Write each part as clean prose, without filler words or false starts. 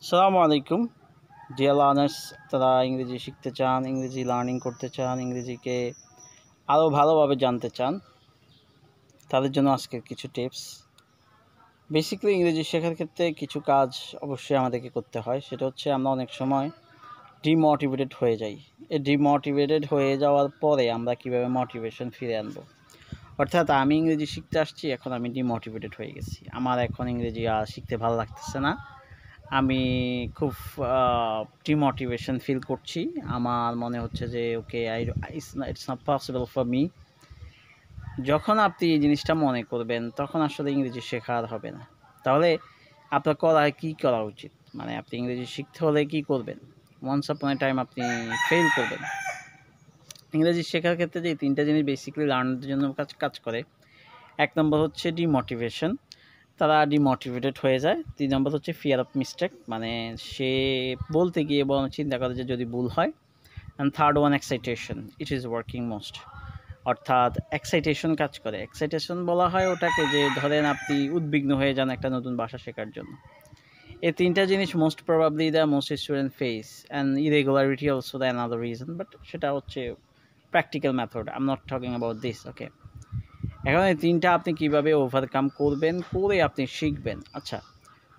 আসসালামু আলাইকুম dear learners. তারা ইংরেজি শিখতে চান, ইংরেজি লার্নিং করতে চান, ইংরেজিকে আরও ভালোভাবে জানতে চান, তাদের জন্য আজকের কিছু টিপস। বেসিক্যালি ইংরেজি শেখার ক্ষেত্রে কিছু কাজ অবশ্যই আমাদেরকে করতে হয়। সেটা হচ্ছে আমরা অনেক সময় ডিমোটিভেটেড হয়ে যাই। এই ডিমোটিভেটেড হয়ে যাওয়ার পরে আমরা কীভাবে মোটিভেশন ফিরে আনবো। অর্থাৎ আমি ইংরেজি শিখতে আসছি, এখন আমি ডিমোটিভেটেড হয়ে গেছি, আমার এখন ইংরেজি আর শিখতে ভালো লাগতেছে না, আমি খুব ডিমোটিভেশন ফিল করছি। আমার মনে হচ্ছে যে okay it's not possible for me. যখন আপনি এই জিনিসটা মনে করবেন তখন আসলে ইংরেজি শেখা আর হবে না। তাহলে আপনার কী করা উচিত, মানে আপনি ইংরেজি শিখতে হলে কী করবেন? ওয়ান্স আপন এ টাইম আপনি ফেল করবেন। ইংরেজি শেখার ক্ষেত্রে যে তিনটা জিনিস বেসিক্যালি লার্নারদের জন্য কাজ করে। এক নম্বর হচ্ছে ডিমোটিভেশন, তারা ডিমোটিভেটেড হয়ে যায়। 3 নম্বর হচ্ছে ফিয়ার অফ মিস্টেক, মানে সে বলতে গিয়ে বরং চিন্তা করে যে যদি ভুল হয়। And third one excitation, it is working most, অর্থাৎ এক্সাইটেশন কাজ করে। এক্সাইটেশন বলা হয় ওটাকে, যে ধরেন আপনি উদ্বিগ্ন হয়ে যান একটা নতুন ভাষা শেখার জন্য। এই তিনটা জিনিস most probably the most student face, and irregularity also the another reason, but সেটা হচ্ছে practical method. I am not talking about this, okay. এখন এই তিনটা আপনি কীভাবে ওভারকাম করবেন, করে আপনি শিখবেন। আচ্ছা,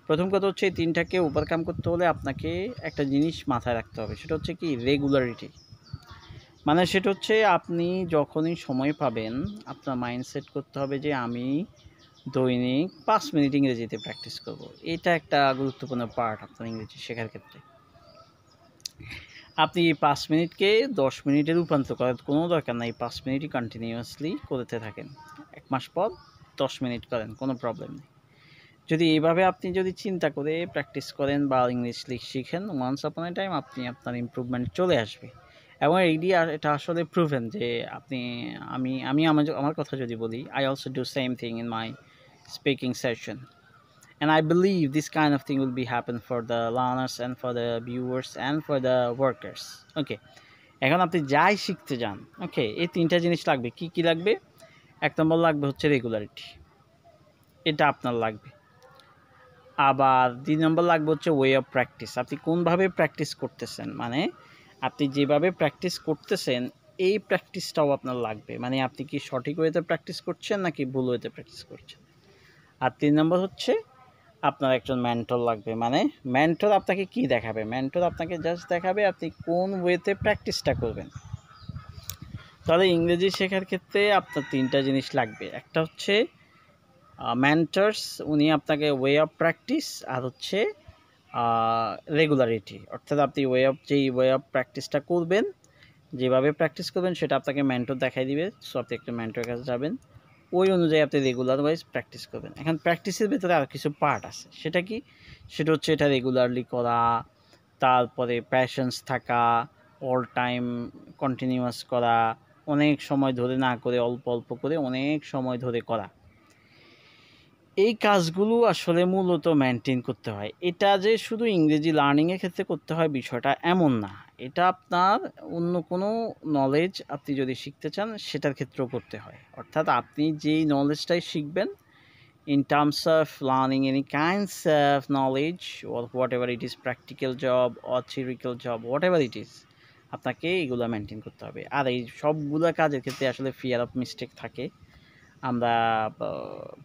প্রথম কথা হচ্ছে এই তিনটাকে ওভারকাম করতে হলে আপনাকে একটা জিনিস মাথায় রাখতে হবে, সেটা হচ্ছে কি রেগুলারিটি। মানে সেটা হচ্ছে আপনি যখনই সময় পাবেন আপনার মাইন্ডসেট করতে হবে যে আমি দৈনিক 5 মিনিট ইংরেজিতে প্র্যাকটিস করব। এটা একটা গুরুত্বপূর্ণ পার্ট আপনার ইংরেজি শেখার ক্ষেত্রে। আপনি 5 মিনিটকে 10 মিনিটে রূপান্তর করার কোনো দরকার নাই। 5 মিনিটই কন্টিনিউয়াসলি করতে থাকেন, 1 মাস পর 10 মিনিট করেন, কোনো প্রবলেম নেই। যদি এইভাবে আপনি যদি চিন্তা করে প্র্যাকটিস করেন বা ইংলিশ শিখেন, ওয়ান্স আপন এ টাইম আপনি আপনার ইমপ্রুভমেন্ট চলে আসবে। এবং এটা আসলে প্রুভেন যে আপনি আমার কথা যদি বলি, I also do same thing in my speaking session, and I believe this kind of thing will be happen for the learners and for the viewers and for the workers. Okay, এখন আপনি যাই শিখতে যান, ওকে, এই তিনটা জিনিস লাগবে। কি কি লাগবে? 1 নম্বর লাগবে হচ্ছে রেগুলারিটি, এটা আপনার লাগবে। আবার 2 নম্বর লাগবে হচ্ছে ওয়ে অফ প্র্যাকটিস, আপনি কোনভাবে প্র্যাকটিস করতেছেন, মানে আপনি যেভাবে প্র্যাকটিস করতেছেন এই প্র্যাকটিসটাও আপনার লাগবে, মানে আপনি কি সঠিক ওয়েতে প্র্যাকটিস করছেন নাকি ভুল ওয়েতে প্র্যাকটিস করছেন। আর 3 নম্বর হচ্ছে আপনার একজন মেন্টর লাগবে, মানে মেন্টর আপনাকে কি দেখাবে? মেন্টর আপনাকে জাস্ট দেখাবে আপনি কোন ওয়েতে প্র্যাকটিসটা করবেন। তাহলে ইংরেজি শেখার ক্ষেত্রে আপনার 3টা জিনিস লাগবে। একটা হচ্ছে মেন্টরস, উনি আপনাকে ওয়ে অফ প্র্যাকটিস, আর হচ্ছে রেগুলারিটি, অর্থাৎ আপনি যেই ওয়ে অফ প্র্যাকটিসটা করবেন, যেভাবে প্র্যাকটিস করবেন সেটা আপনাকে মেন্টর দেখাই দিবে। সো আপনি একটা মেন্টরের কাছে যাবেন, ওই অনুযায়ী আপনি রেগুলার ওয়াইজ প্র্যাকটিস করবেন। এখন প্র্যাকটিসের ভেতরে আর কিছু পার্ট আছে, সেটা কি? সেটা হচ্ছে এটা রেগুলারলি করা, তারপরে প্যাশেন্স থাকা, অল টাইম কন্টিনিউয়াস করা, অনেক সময় ধরে না করে অল্প অল্প করে অনেক সময় ধরে করা। এই কাজগুলো আসলে মূলত মেনটেন করতে হয়। এটা যে শুধু ইংরেজি লার্নিংয়ের ক্ষেত্রে করতে হয় বিষয়টা এমন না। এটা আপনার অন্য কোনো নলেজ আপনি যদি শিখতে চান সেটার ক্ষেত্রেও করতে হয়। অর্থাৎ আপনি যেই নলেজটাই শিখবেন in terms of learning any kinds of knowledge or whatever it is, practical job or theoretical job, whatever it is, আপনাকে এগুলো মেনটেন করতে হবে। আর এই সবগুলা কাজের ক্ষেত্রে আসলে ফিয়ার অফ মিস্টেক থাকে। আমরা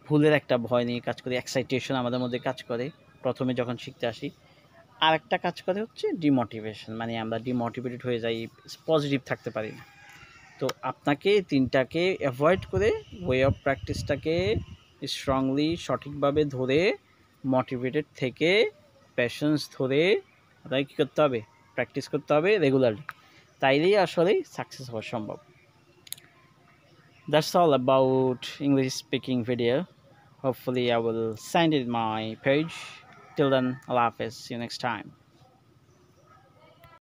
ভুলের একটা ভয় নিয়ে কাজ করি, এক্সাইটেশন আমাদের মধ্যে কাজ করে প্রথমে যখন শিখতে আসি। আর একটা কাজ করে হচ্ছে ডিমোটিভেশন, মানে আমরা ডিমোটিভেটেড হয়ে যাই, পজিটিভ থাকতে পারি না। তো আপনাকে তিনটাকে অ্যাভয়েড করে ওয়ে অফ প্র্যাকটিসটাকে স্ট্রংলি সঠিকভাবে ধরে মোটিভেটেড থেকে প্যাশন্স ধরে আপনাকে কী করতে হবে? প্র্যাকটিস করতে হবে রেগুলারলি, তাইলেই আসলে সাকসেস হওয়া সম্ভব। That's all about English speaking video. Hopefully I will send it my page. Till then, Allah Hafiz. See you next time.